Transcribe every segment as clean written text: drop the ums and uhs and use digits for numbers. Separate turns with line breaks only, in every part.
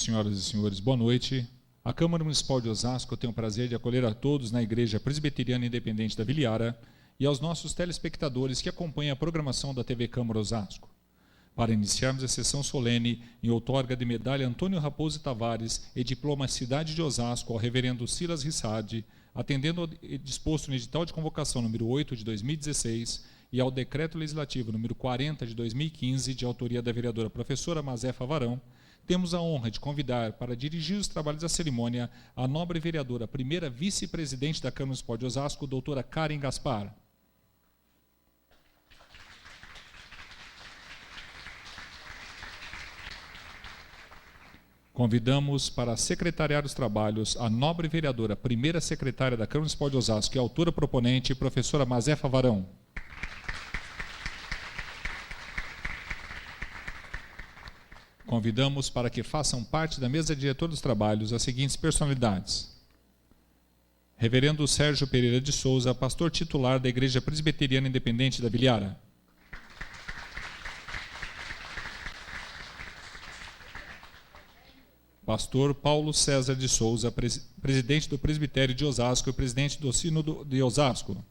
senhoras e senhores, boa noite. A Câmara Municipal de Osasco tem o prazer de acolher a todos na Igreja Presbiteriana Independente da Viliara e aos nossos telespectadores que acompanham a programação da TV Câmara Osasco. Para iniciarmos a sessão solene em outorga de medalha Antônio Raposo Tavares e diploma Cidade de Osasco ao reverendo Silas Rissardi, atendendo ao disposto no edital de convocação número 8 de 2016 e ao decreto legislativo número 40 de 2015, de autoria da vereadora professora Mazefa Varão, temos a honra de convidar para dirigir os trabalhos da cerimônia a nobre vereadora, primeira vice-presidente da Câmara Municipal de Osasco, doutora Karen Gaspar. Convidamos para secretariar os trabalhos a nobre vereadora, primeira secretária da Câmara Municipal de Osasco e autora proponente, professora Mazefa Varão. Convidamos para que façam parte da mesa diretora dos trabalhos as seguintes personalidades: reverendo Sérgio Pereira de Souza, pastor titular da Igreja Presbiteriana Independente da Viliara. Pastor Paulo César de Souza, presidente do Presbitério de Osasco e presidente do Sínodo de Osasco.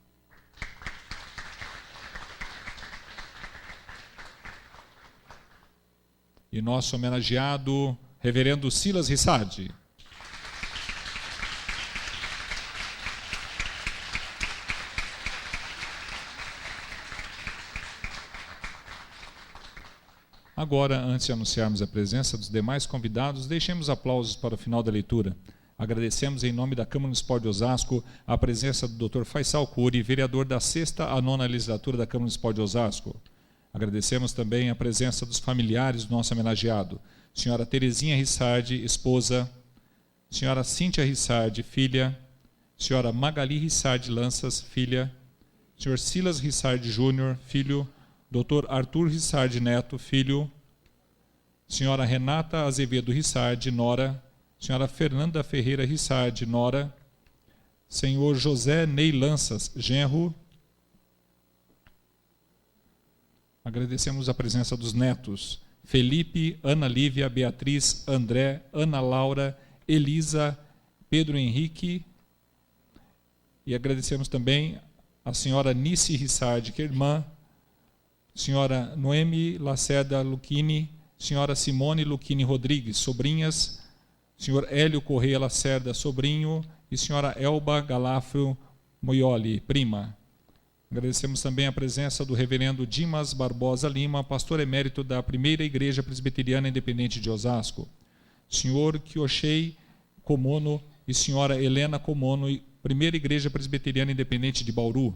E nosso homenageado, reverendo Silas Rissardi. Agora, antes de anunciarmos a presença dos demais convidados, deixemos aplausos para o final da leitura. Agradecemos em nome da Câmara Municipal de Osasco a presença do Dr. Faisal Curi, vereador da 6ª a 9ª legislatura da Câmara Municipal de Osasco. Agradecemos também a presença dos familiares do nosso homenageado, senhora Terezinha Rissardi, esposa, senhora Cíntia Rissardi, filha, senhora Magali Rissardi Lanças, filha, senhor Silas Rissardi Júnior, filho, doutor Arthur Rissardi Neto, filho, senhora Renata Azevedo Rissardi, nora, senhora Fernanda Ferreira Rissardi, nora, senhor José Ney Lanças, genro. Agradecemos a presença dos netos, Felipe, Ana Lívia, Beatriz, André, Ana Laura, Elisa, Pedro Henrique. E agradecemos também a senhora Nice Rissardi, que é irmã, senhora Noemi Lacerda Lucchini, senhora Simone Lucchini Rodrigues, sobrinhas, senhor Hélio Correia Lacerda, sobrinho, e senhora Elba Galafrio Moioli, prima. Agradecemos também a presença do reverendo Dimas Barbosa Lima, pastor emérito da Primeira Igreja Presbiteriana Independente de Osasco, senhor Kyoshei Komono e senhora Helena Komono, Primeira Igreja Presbiteriana Independente de Bauru,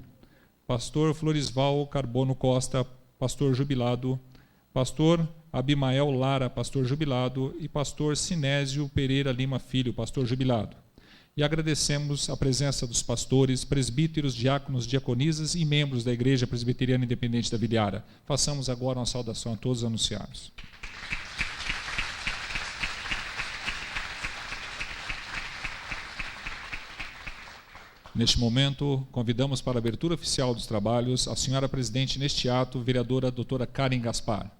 pastor Florisval Carbono Costa, pastor jubilado, pastor Abimael Lara, pastor jubilado, e pastor Sinésio Pereira Lima Filho, pastor jubilado. E agradecemos a presença dos pastores, presbíteros, diáconos, diaconisas e membros da Igreja Presbiteriana Independente da Viliara. Façamos agora uma saudação a todos os anunciados. Neste momento, convidamos para a abertura oficial dos trabalhos a senhora presidente neste ato, vereadora doutora Karen Gaspar.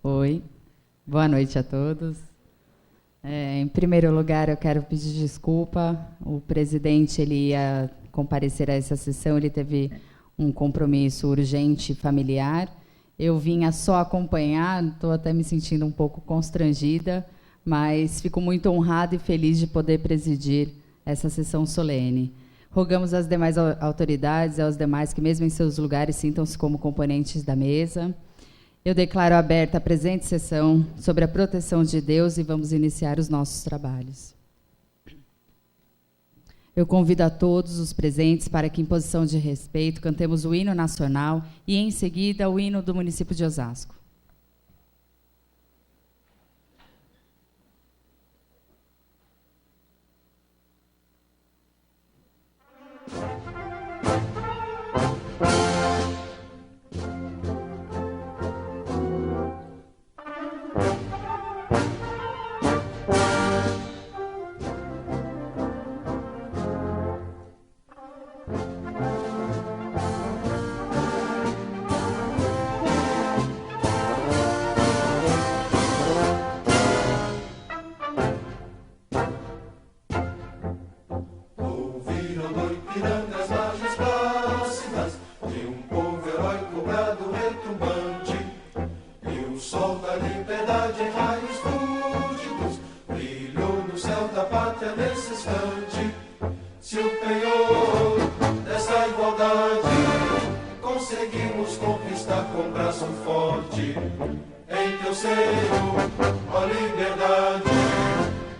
Oi, boa noite a todos. Em primeiro lugar, eu quero pedir desculpa. O presidente ele ia comparecer a essa sessão, ele teve um compromisso urgente familiar. Eu vinha só acompanhar, estou até me sentindo um pouco constrangida, mas fico muito honrada e feliz de poder presidir essa sessão solene. Rogamos às demais autoridades, aos demais que, mesmo em seus lugares, sintam-se como componentes da mesa. Eu declaro aberta a presente sessão sobre a proteção de Deus e vamos iniciar os nossos trabalhos. Eu convido a todos os presentes para que, em posição de respeito, cantemos o hino nacional e, em seguida, o hino do município de Osasco.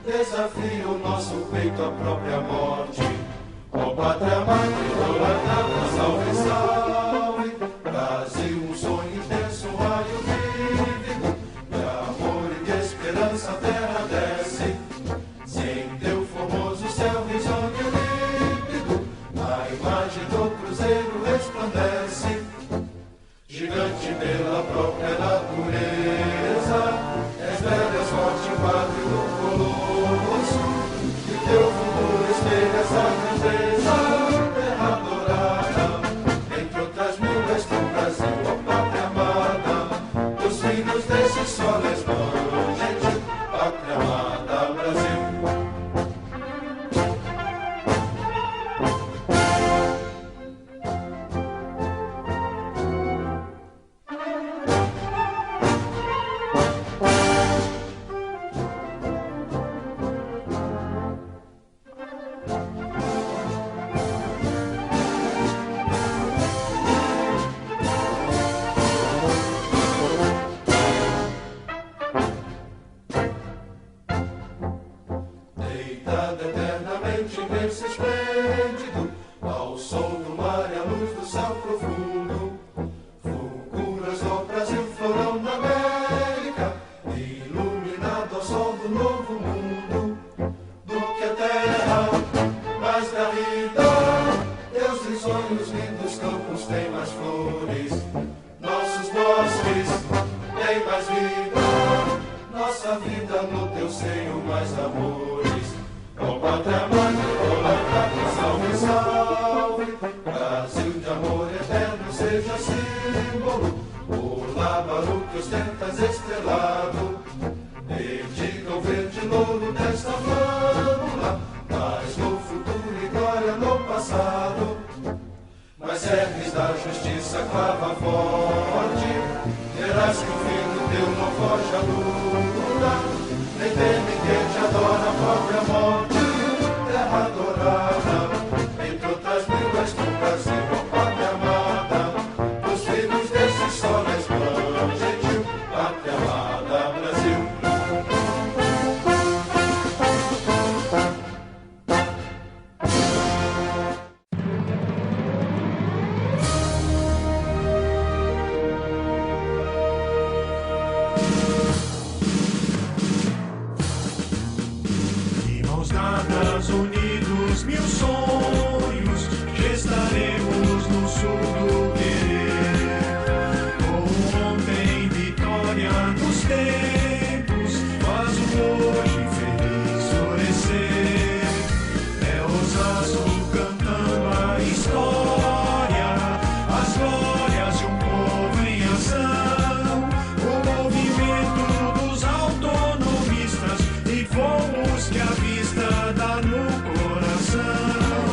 desafia o nosso peito à própria morte. Ó pátria amada, idolatrada, salve, salve, Brasil, um sonho intenso, um raio vívido, de amor e de esperança a terra desce, sem teu formoso céu risonho e límpido, a imagem do cruzeiro resplandece, gigante pela própria natureza, és velho, és forte, pátrio do colosso, e teu futuro espelha essa grandeza, terra adorada, entre outras mil és teu Brasil, ó pátria amada, dos filhos desse sol és mãe, gente, pátria amada, Brasil. Deitado eternamente imenso e esplêndido, ao sol do mar e à luz do céu profundo, fulguras do Brasil, florão da América, iluminado ao sol do novo mundo, do que a terra mais garrida, teus risonhos lindos campos têm mais flores, nossos bosques têm mais vida, nossa vida no teu seio mais amores. Ó pátria amada, idolatrada, salve, salve, Brasil de amor eterno seja símbolo, o lábaro que ostentas estrelado, dedica o verde louro desta flâmula, mas no futuro e glória no passado, mas serves da justiça clava forte, verás que o filho teu não foge à luta, nem teme quem te adora a própria morte, terra adorada, entre outras mil és tu Brasil, ó pátria amada, dos filhos desse sol és mãe, gentil, pátria amada, Brasil.
Unidos, mil sonhos, gestaremos no sul do querer. Como ontem, vitória dos tempos, faz o hoje feliz florescer. É Osasco cantando a história, as glórias de um povo em ação, o movimento dos autonomistas e fomos que a vista dá no coração.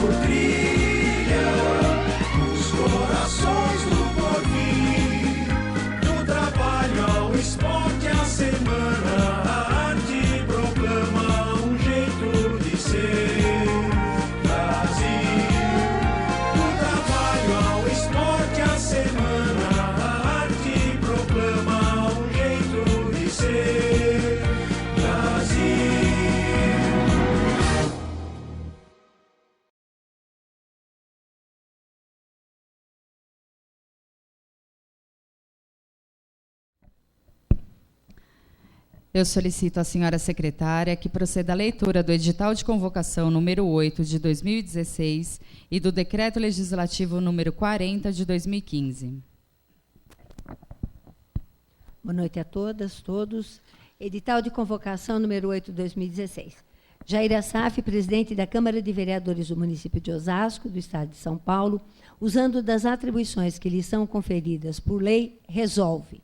Osasco trilha os corações do porvir, do trabalho ao esporte, a semana, a arte proclama um jeito de ser Brasil. Do trabalho ao esporte, a semana, a arte proclama um jeito de ser Brasil.
Eu solicito à senhora secretária que proceda à leitura do edital de convocação número 8 de 2016 e do decreto legislativo número 40 de 2015.
Boa noite a todas, todos. Edital de convocação número 8 de 2016. Jair Assaf, presidente da Câmara de Vereadores do município de Osasco, do estado de São Paulo, usando das atribuições que lhe são conferidas por lei, resolve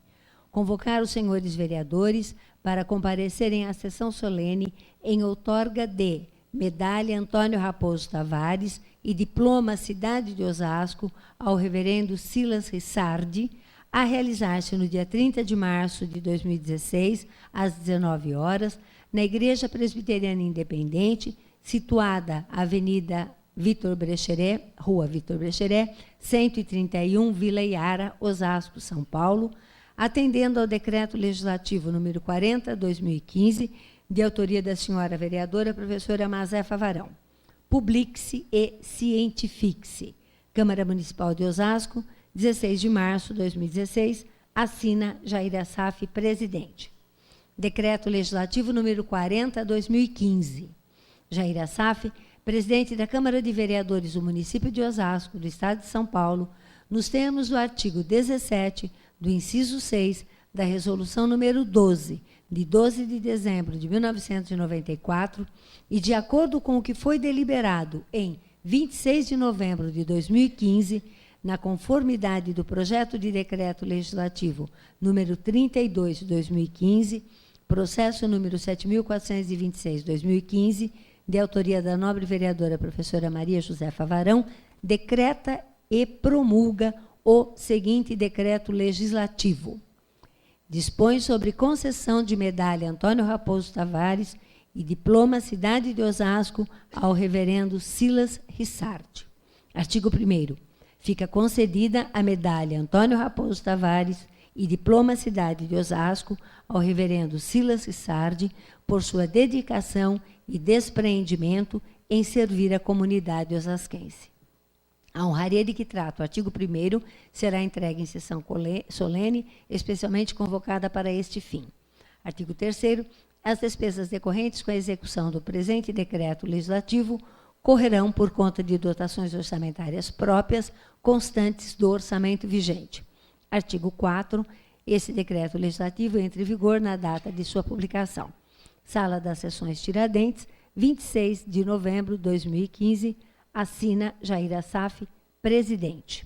convocar os senhores vereadores para comparecerem à sessão solene em outorga de medalha Antônio Raposo Tavares e diploma Cidade de Osasco ao reverendo Silas Rissardi, a realizar-se no dia 30 de março de 2016, às 19 horas, na Igreja Presbiteriana Independente, situada Avenida Vitor Brecheret, Rua Vitor Brecheret, 131, Vila Iara, Osasco, São Paulo, atendendo ao decreto legislativo número 40/2015, de autoria da senhora vereadora professora Mazefa Varão. Publique-se e cientifique-se. Câmara Municipal de Osasco, 16 de março de 2016, assina Jair Assaf, presidente. Decreto legislativo número 40/2015. Jair Assaf, presidente da Câmara de Vereadores do município de Osasco, do estado de São Paulo, nos termos do artigo 17 do inciso 6 da Resolução número 12, de 12 de dezembro de 1994, e de acordo com o que foi deliberado em 26 de novembro de 2015, na conformidade do projeto de decreto legislativo número 32 de 2015, processo número 7.426/2015, de autoria da nobre vereadora professora Maria Josefa Varão, decreta e promulga o seguinte decreto legislativo. Dispõe sobre concessão de medalha Antônio Raposo Tavares e diploma Cidade de Osasco ao reverendo Silas Rissardi. Artigo 1º. Fica concedida a medalha Antônio Raposo Tavares e diploma Cidade de Osasco ao reverendo Silas Rissardi por sua dedicação e despreendimento em servir a comunidade osasquense. A honraria de que trata o artigo 1º será entregue em sessão solene, especialmente convocada para este fim. Artigo 3º. As despesas decorrentes com a execução do presente decreto legislativo correrão por conta de dotações orçamentárias próprias constantes do orçamento vigente. Artigo 4º. Esse decreto legislativo entra em vigor na data de sua publicação. Sala das Sessões Tiradentes, 26 de novembro de 2015, assina Jair Assaf, presidente.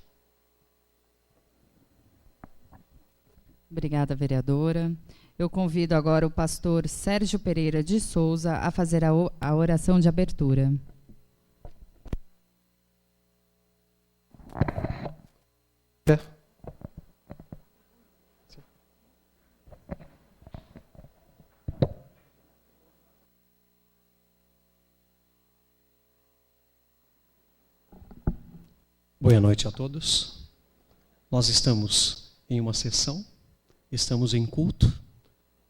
Obrigada, vereadora. Eu convido agora o pastor Sérgio Pereira de Souza a fazer a oração de abertura.
Boa noite a todos. Nós estamos em uma sessão, estamos em culto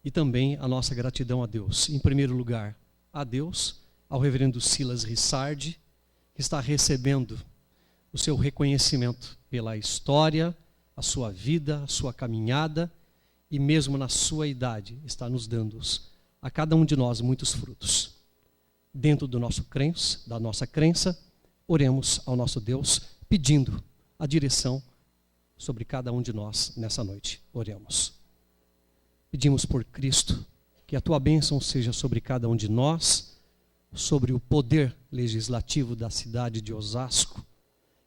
e também a nossa gratidão a Deus. Em primeiro lugar, a Deus, ao reverendo Silas Rissardi, que está recebendo o seu reconhecimento pela história, a sua vida, a sua caminhada e mesmo na sua idade está nos dando a cada um de nós muitos frutos. Dentro da nossa crença, oremos ao nosso Deus pedindo a direção sobre cada um de nós nessa noite. Oremos. Pedimos por Cristo que a tua bênção seja sobre cada um de nós, sobre o poder legislativo da cidade de Osasco,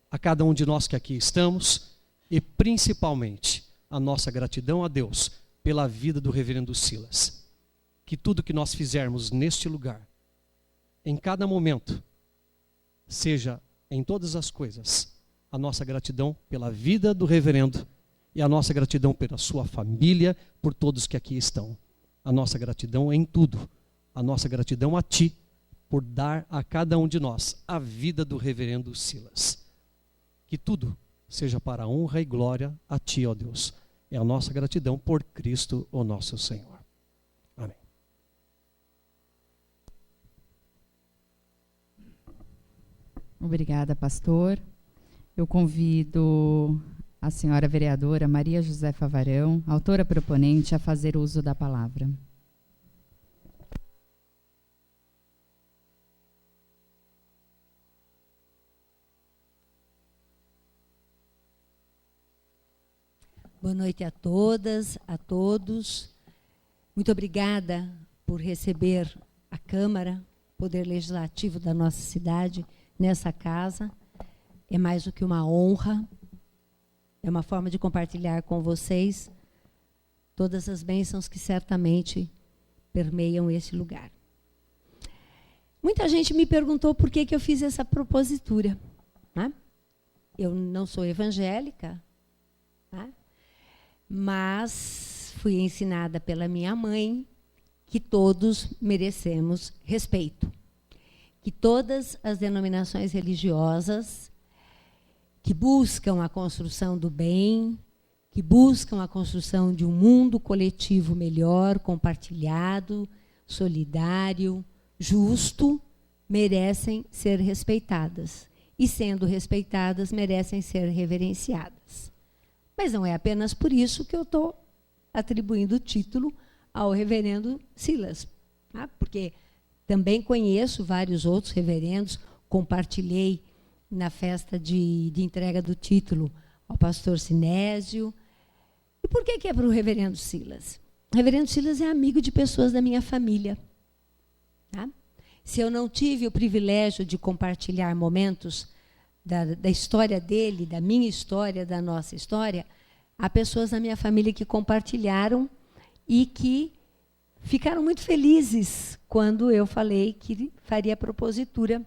a cada um de nós que aqui estamos e principalmente a nossa gratidão a Deus pela vida do reverendo Silas. Que tudo que nós fizermos neste lugar, em cada momento, seja em todas as coisas, a nossa gratidão pela vida do reverendo e a nossa gratidão pela sua família, por todos que aqui estão. A nossa gratidão é em tudo. A nossa gratidão a Ti, por dar a cada um de nós a vida do reverendo Silas. Que tudo seja para a honra e glória a Ti, ó Deus. É a nossa gratidão por Cristo, o nosso Senhor. Amém.
Obrigada, pastor. Eu convido a senhora vereadora Maria Josefa Varão, autora proponente, a fazer uso da palavra.
Boa noite a todas, a todos. Muito obrigada por receber a Câmara, Poder Legislativo da nossa cidade, nessa casa. É mais do que uma honra, é uma forma de compartilhar com vocês todas as bênçãos que certamente permeiam esse lugar. Muita gente me perguntou por que eu fiz essa propositura, né? Eu não sou evangélica, né? Mas fui ensinada pela minha mãe que todos merecemos respeito, que todas as denominações religiosas que buscam a construção do bem, que buscam a construção de um mundo coletivo melhor, compartilhado, solidário, justo, merecem ser respeitadas. E, sendo respeitadas, merecem ser reverenciadas. Mas não é apenas por isso que eu estou atribuindo o título ao reverendo Silas, tá? Porque também conheço vários outros reverendos, compartilhei na festa de entrega do título ao pastor Sinésio. E por que é para o reverendo Silas? O reverendo Silas é amigo de pessoas da minha família. Tá? Se eu não tive o privilégio de compartilhar momentos da história dele, da minha história, da nossa história, há pessoas da minha família que compartilharam e que ficaram muito felizes quando eu falei que faria a propositura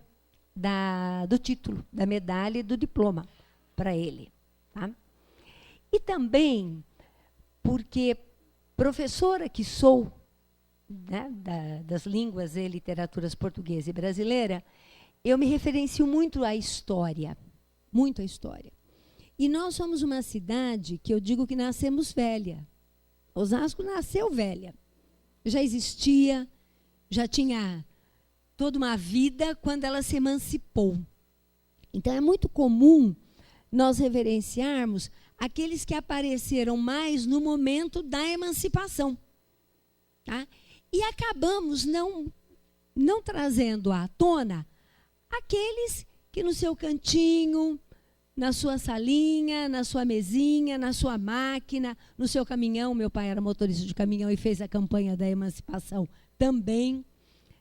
do título, da medalha e do diploma para ele. Tá? E também porque, professora que sou, né, das línguas e literaturas portuguesa e brasileira, eu me referencio muito à história, muito à história. E nós somos uma cidade que eu digo que nascemos velha. Osasco nasceu velha. Já existia, já tinha toda uma vida quando ela se emancipou. Então, é muito comum nós reverenciarmos aqueles que apareceram mais no momento da emancipação. Tá? E acabamos não trazendo à tona aqueles que no seu cantinho, na sua salinha, na sua mesinha, na sua máquina, no seu caminhão. Meu pai era motorista de caminhão e fez a campanha da emancipação também.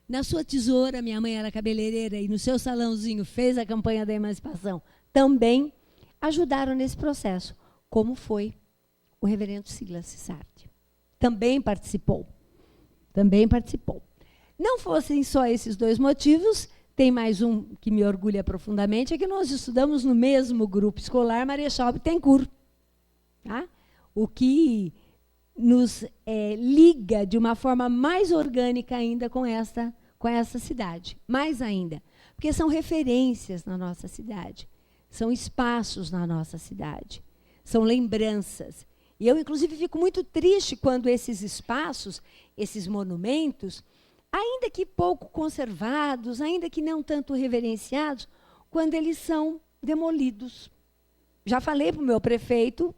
Na sua tesoura, minha mãe era cabeleireira e no seu salãozinho fez a campanha da emancipação também, ajudaram nesse processo, como foi o reverendo Silas Cissardi. Também participou. Também participou. Não fossem só esses dois motivos, tem mais um que me orgulha profundamente, é que nós estudamos no mesmo grupo escolar Marechal Bittencourt. Tá? O que nos liga de uma forma mais orgânica ainda com essa cidade. Mais ainda, porque são referências na nossa cidade, são espaços na nossa cidade, são lembranças. E eu, inclusive, fico muito triste quando esses espaços, esses monumentos, ainda que pouco conservados, ainda que não tanto reverenciados, quando eles são demolidos. Já falei para o meu prefeito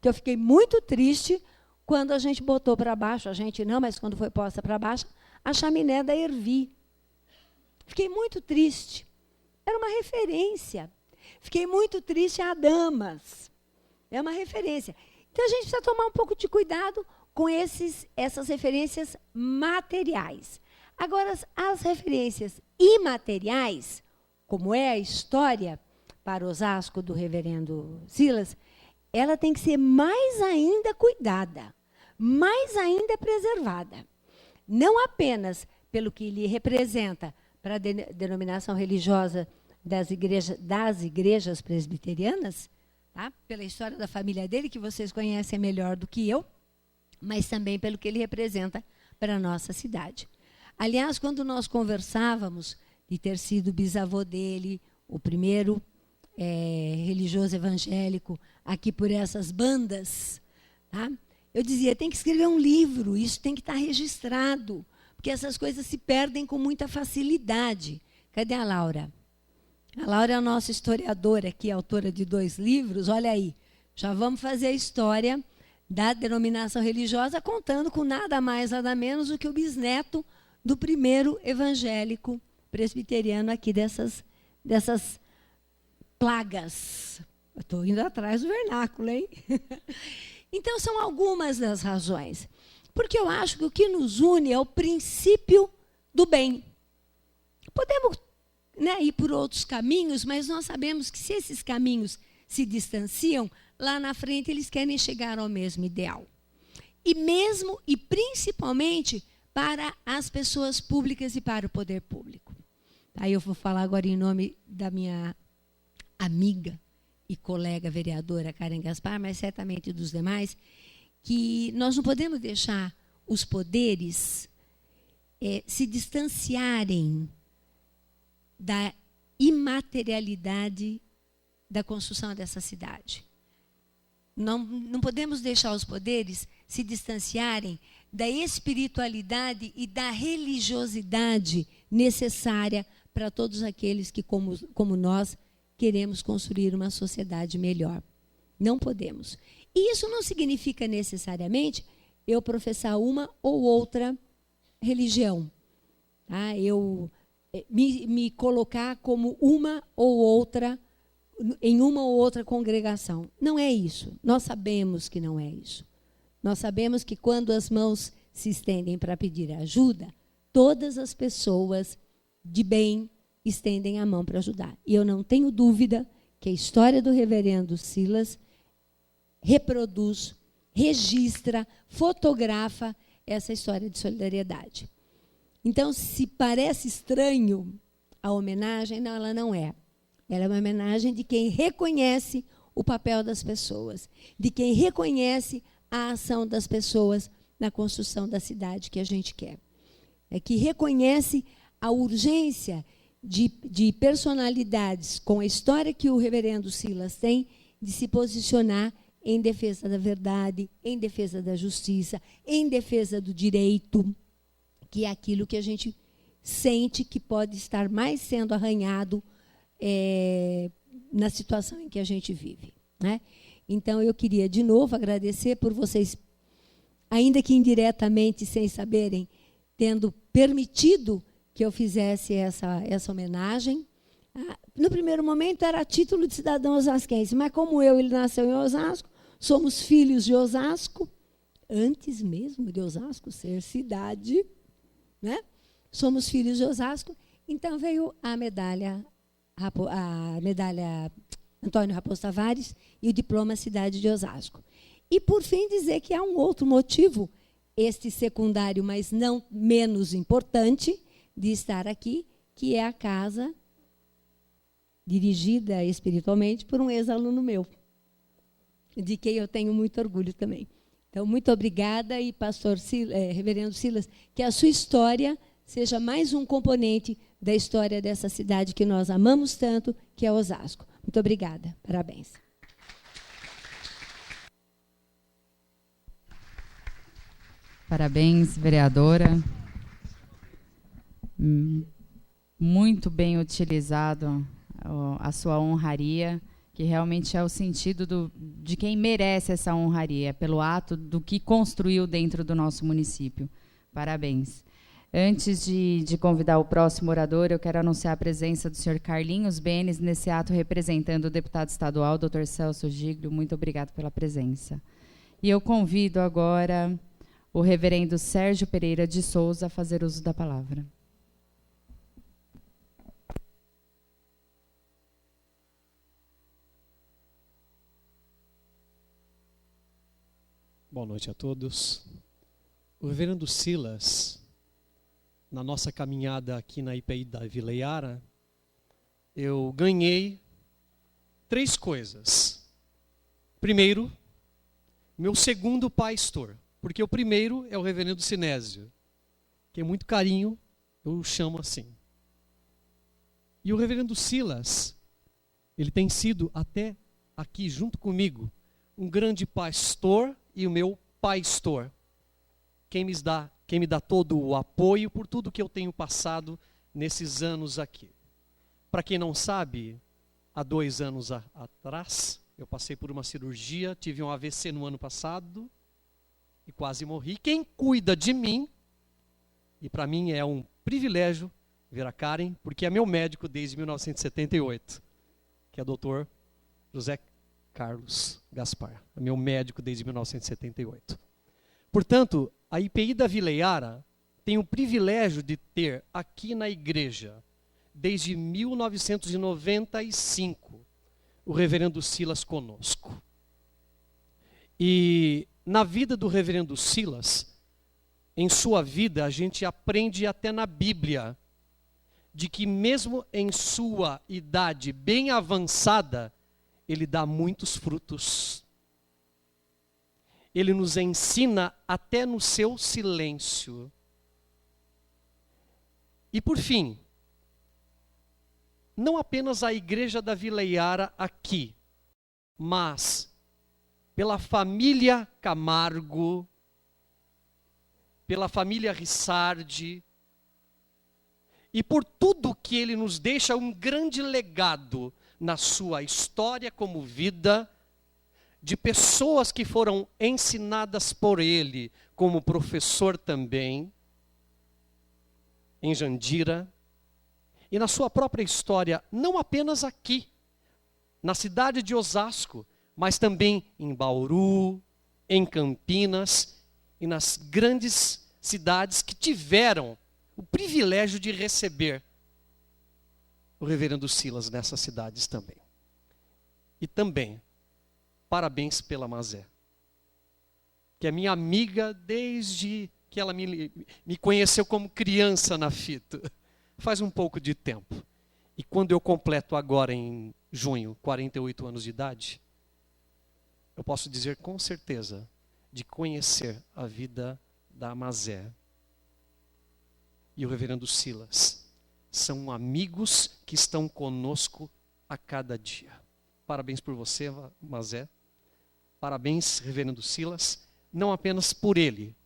que eu fiquei muito triste quando a gente botou para baixo, a gente não, mas quando foi posta para baixo, a chaminé da Ervi. Fiquei muito triste. Era uma referência. Fiquei muito triste a Damas. É uma referência. Então, a gente precisa tomar um pouco de cuidado com essas referências materiais. Agora, as referências imateriais, como é a história para Osasco do reverendo Silas, ela tem que ser mais ainda cuidada, mais ainda preservada. Não apenas pelo que ele representa para a denominação religiosa das igrejas presbiterianas, tá? Pela história da família dele, que vocês conhecem melhor do que eu, mas também pelo que ele representa para a nossa cidade. Aliás, quando nós conversávamos de ter sido bisavô dele, o primeiro religioso evangélico aqui por essas bandas, tá? Eu dizia, tem que escrever um livro, isso tem que estar registrado, porque essas coisas se perdem com muita facilidade. Cadê a Laura? A Laura é a nossa historiadora aqui, autora de 2 livros. Olha aí, já vamos fazer a história da denominação religiosa, contando com nada mais, nada menos do que o bisneto do primeiro evangélico presbiteriano aqui dessas plagas. Eu estou indo atrás do vernáculo, hein? Então, são algumas das razões. Porque eu acho que o que nos une é o princípio do bem. Podemos, né, ir por outros caminhos, mas nós sabemos que se esses caminhos se distanciam, lá na frente eles querem chegar ao mesmo ideal. E mesmo e principalmente para as pessoas públicas e para o poder público. Aí eu vou falar agora em nome da minha amiga e colega vereadora Karen Gaspar, mas certamente dos demais, que nós não podemos deixar os poderes se distanciarem da imaterialidade da construção dessa cidade. Não podemos deixar os poderes se distanciarem da espiritualidade e da religiosidade necessária para todos aqueles que, como nós, queremos construir uma sociedade melhor. Não podemos. E isso não significa necessariamente eu professar uma ou outra religião. Tá? Eu me colocar como uma ou outra, em uma ou outra congregação. Não é isso. Nós sabemos que não é isso. Nós sabemos que quando as mãos se estendem para pedir ajuda, todas as pessoas de bem estendem a mão para ajudar. E eu não tenho dúvida que a história do reverendo Silas reproduz, registra, fotografa essa história de solidariedade. Então, se parece estranho a homenagem, não, ela não é. Ela é uma homenagem de quem reconhece o papel das pessoas, de quem reconhece a ação das pessoas na construção da cidade que a gente quer. É que reconhece a urgência de personalidades com a história que o reverendo Silas tem de se posicionar em defesa da verdade, em defesa da justiça, em defesa do direito, que é aquilo que a gente sente que pode estar mais sendo arranhado na situação em que a gente vive, né? Então, eu queria, de novo, agradecer por vocês, ainda que indiretamente, sem saberem, tendo permitido que eu fizesse essa homenagem. No primeiro momento, era a título de cidadão osasquense, mas como ele nasceu em Osasco, somos filhos de Osasco, antes mesmo de Osasco ser cidade, né? Somos filhos de Osasco, então veio a medalha Antônio Raposo Tavares e o diploma Cidade de Osasco. E, por fim, dizer que há um outro motivo, este secundário, mas não menos importante, de estar aqui, que é a casa dirigida espiritualmente por um ex-aluno meu, de quem eu tenho muito orgulho também. Então, muito obrigada, e pastor reverendo Silas, que a sua história seja mais um componente da história dessa cidade que nós amamos tanto, que é Osasco. Muito obrigada. Parabéns.
Parabéns, vereadora. Muito bem utilizado a sua honraria, que realmente é o sentido de quem merece essa honraria, pelo ato do que construiu dentro do nosso município. Parabéns. Antes de convidar o próximo orador, eu quero anunciar a presença do senhor Carlinhos Benes nesse ato, representando o deputado estadual, doutor Celso Giglio. Muito obrigado pela presença. E eu convido agora o reverendo Sérgio Pereira de Souza a fazer uso da palavra.
Boa noite a todos. O reverendo Silas, na nossa caminhada aqui na IPI da Vila Iara, eu ganhei 3 coisas. Primeiro, meu segundo pastor, porque o primeiro é o reverendo Sinésio, que é muito carinho, eu o chamo assim. E o reverendo Silas, ele tem sido até aqui junto comigo um grande pastor e o meu pastor. Quem me dá todo o apoio por tudo que eu tenho passado nesses anos aqui. Para quem não sabe, há 2 anos atrás, eu passei por uma cirurgia, tive um AVC no ano passado e quase morri. Quem cuida de mim, e para mim é um privilégio ver a Karen, porque é meu médico desde 1978, que é o doutor José Carlos Gaspar, é meu médico desde 1978. Portanto, a IPI da Vila Iara tem o privilégio de ter aqui na igreja, desde 1995, o reverendo Silas conosco. E na vida do reverendo Silas, em sua vida, a gente aprende até na Bíblia, de que mesmo em sua idade bem avançada, ele dá muitos frutos. Ele nos ensina até no seu silêncio. E por fim, não apenas a igreja da Vila Iara aqui, mas pela família Camargo, pela família Rissardi, e por tudo que ele nos deixa um grande legado na sua história como vida, de pessoas que foram ensinadas por ele, como professor também, em Jandira, e na sua própria história, não apenas aqui, na cidade de Osasco, mas também em Bauru, em Campinas e nas grandes cidades que tiveram o privilégio de receber o reverendo Silas nessas cidades também. E também, parabéns pela Mazé, que é minha amiga desde que ela me conheceu como criança na fita. Faz um pouco de tempo. E quando eu completo agora em junho 48 anos de idade, eu posso dizer com certeza de conhecer a vida da Mazé e o reverendo Silas. São amigos que estão conosco a cada dia. Parabéns por você, Mazé. Parabéns, reverendo Silas. Não apenas por ele,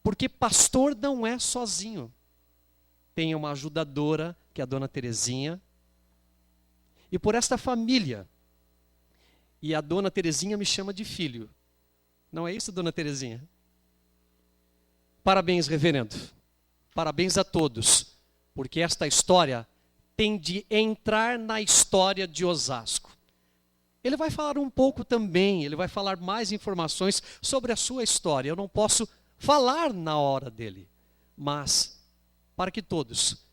porque pastor não é sozinho. Tem uma ajudadora, que é a dona Terezinha. E por esta família. E a dona Terezinha me chama de filho. Não é isso, dona Terezinha? Parabéns, reverendo. Parabéns a todos. Porque esta história tem de entrar na história de Osasco. Ele vai falar um pouco também, ele vai falar mais informações sobre a sua história. Eu não posso falar na hora dele. Mas, para que todos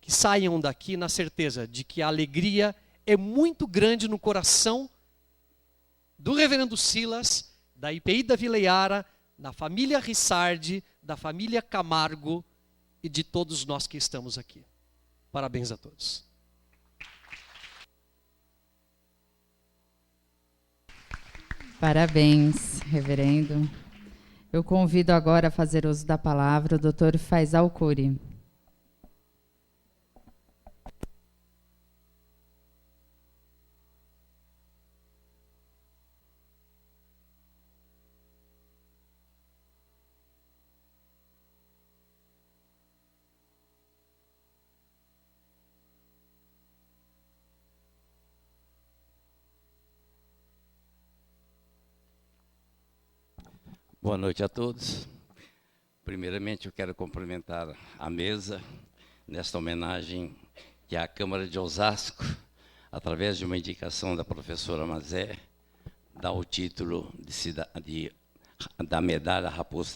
que saiam daqui na certeza de que a alegria é muito grande no coração do reverendo Silas, da IPI da Vila Iara, da família Rissardi, da família Camargo e de todos nós que estamos aqui. Parabéns a todos.
Parabéns, reverendo. Eu convido agora a fazer uso da palavra o Dr. Faisal Curi.
Boa noite a todos. Primeiramente, eu quero cumprimentar a mesa nesta homenagem que a Câmara de Osasco, através de uma indicação da professora Mazé, dá o título da medalha Raposo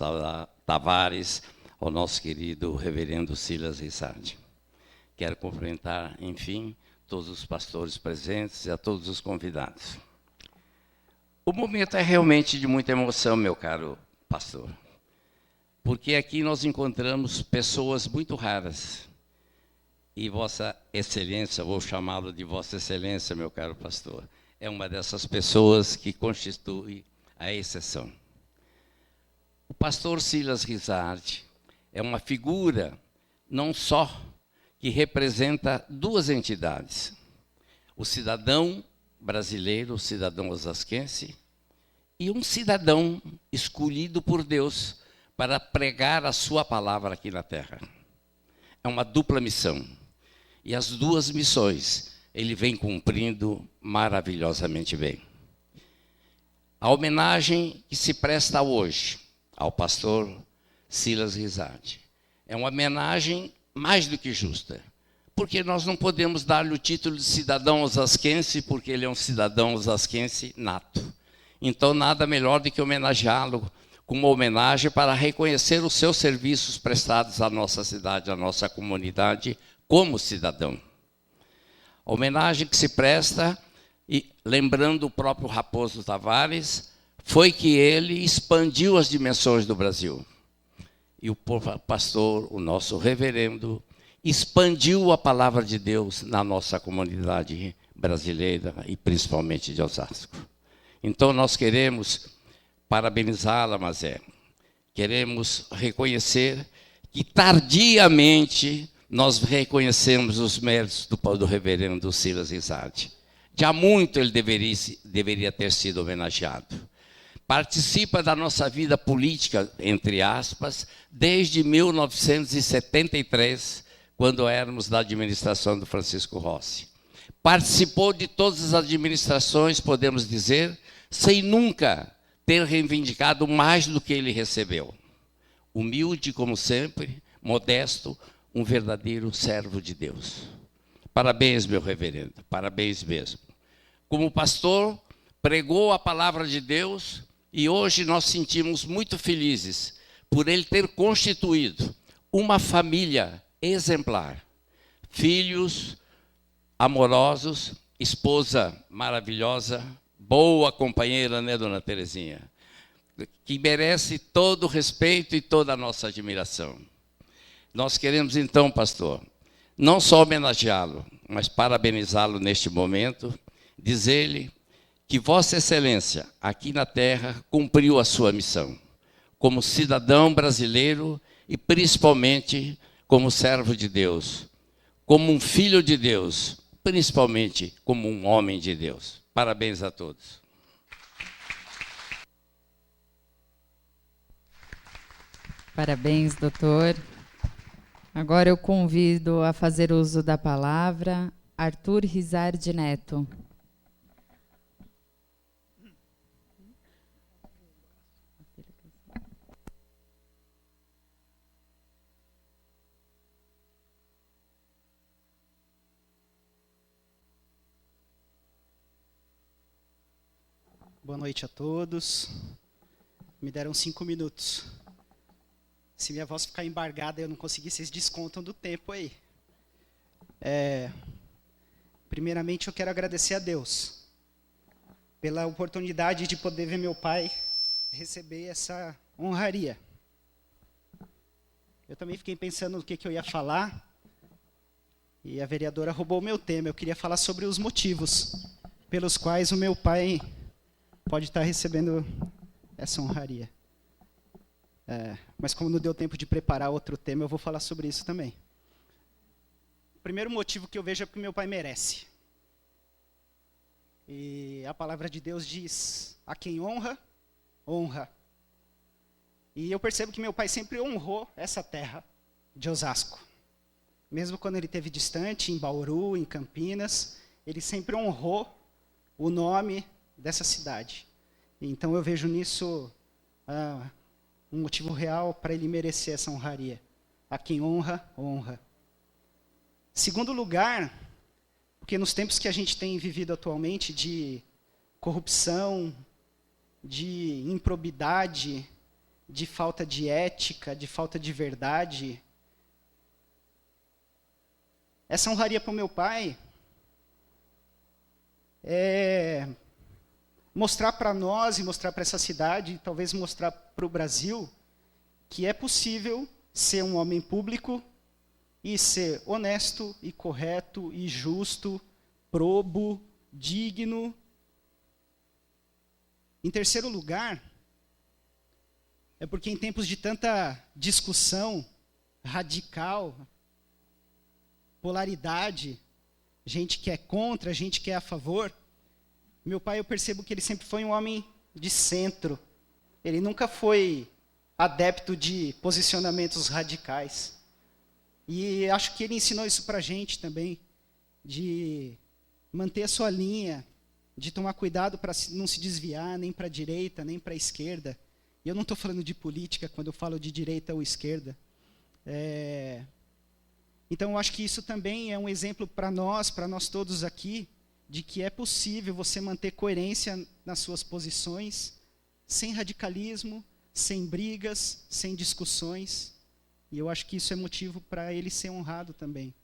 Tavares ao nosso querido reverendo Silas Rissardi. Quero cumprimentar, enfim, todos os pastores presentes e a todos os convidados. O momento é realmente de muita emoção, meu caro pastor, porque aqui nós encontramos pessoas muito raras E Vossa Excelência, vou chamá-lo de Vossa Excelência, meu caro pastor, é uma dessas pessoas que constitui a exceção. O pastor Silas Rizardi é uma figura não só que representa duas entidades, o cidadão brasileiro, o cidadão osasquense, e um cidadão escolhido por Deus para pregar a sua palavra aqui na terra. É uma dupla missão. E as duas missões ele vem cumprindo maravilhosamente bem. A homenagem que se presta hoje ao pastor Silas Rizardi é uma homenagem mais do que justa, porque nós não podemos dar-lhe o título de cidadão osasquense, porque ele é um cidadão osasquense nato. Então, nada melhor do que homenageá-lo com uma homenagem para reconhecer os seus serviços prestados à nossa cidade, à nossa comunidade, como cidadão. A homenagem que se presta, e lembrando o próprio Raposo Tavares, foi que ele expandiu as dimensões do Brasil. E o pastor, o nosso reverendo, expandiu a palavra de Deus na nossa comunidade brasileira e principalmente de Osasco. Então nós queremos parabenizá-la, Mazé. Queremos reconhecer que tardiamente nós reconhecemos os méritos do reverendo Silas Rizardi. Já muito ele deveria ter sido homenageado. Participa da nossa vida política, entre aspas, desde 1973, quando éramos da administração do Francisco Rossi. Participou de todas as administrações, podemos dizer, sem nunca ter reivindicado mais do que ele recebeu. Humilde, como sempre, modesto, um verdadeiro servo de Deus. Parabéns, meu reverendo, parabéns mesmo. Como pastor, pregou a palavra de Deus e hoje nós sentimos muito felizes por ele ter constituído uma família exemplar. Filhos amorosos, esposa maravilhosa, boa companheira, né, dona Terezinha? Que merece todo o respeito e toda a nossa admiração. Nós queremos então, pastor, não só homenageá-lo, mas parabenizá-lo neste momento, dizer-lhe que Vossa Excelência, aqui na terra, cumpriu a sua missão, como cidadão brasileiro e principalmente como servo de Deus, como um filho de Deus, principalmente como um homem de Deus. Parabéns a todos.
Parabéns, doutor. Agora eu convido a fazer uso da palavra Arthur Rizardi Neto.
Boa noite a todos. Me deram 5 minutos. Se minha voz ficar embargada e eu não conseguir, vocês descontam do tempo aí. Primeiramente, eu quero agradecer a Deus pela oportunidade de poder ver meu pai receber essa honraria. Eu também fiquei pensando no que eu ia falar, e a vereadora roubou o meu tema. Eu queria falar sobre os motivos pelos quais o meu pai pode estar recebendo essa honraria. Mas como não deu tempo de preparar outro tema, eu vou falar sobre isso também. O primeiro motivo que eu vejo é porque meu pai merece. E a palavra de Deus diz, a quem honra, honra. E eu percebo que meu pai sempre honrou essa terra de Osasco. Mesmo quando ele esteve distante, em Bauru, em Campinas, ele sempre honrou o nome dessa cidade. Então eu vejo nisso um motivo real para ele merecer essa honraria. A quem honra, honra. Segundo lugar, porque nos tempos que a gente tem vivido atualmente de corrupção, de improbidade, de falta de ética, de falta de verdade, essa honraria para o meu pai é mostrar para nós e mostrar para essa cidade, e talvez mostrar para o Brasil, que é possível ser um homem público e ser honesto e correto e justo, probo, digno. Em terceiro lugar, é porque em tempos de tanta discussão radical, polaridade, gente que é contra, gente que é a favor, meu pai, eu percebo que ele sempre foi um homem de centro. Ele nunca foi adepto de posicionamentos radicais. E acho que ele ensinou isso para a gente também, de manter a sua linha, de tomar cuidado para não se desviar nem para a direita, nem para a esquerda. E eu não estou falando de política quando eu falo de direita ou esquerda. Então, eu acho que isso também é um exemplo para nós todos aqui, de que é possível você manter coerência nas suas posições, sem radicalismo, sem brigas, sem discussões. E eu acho que isso é motivo para ele ser honrado também.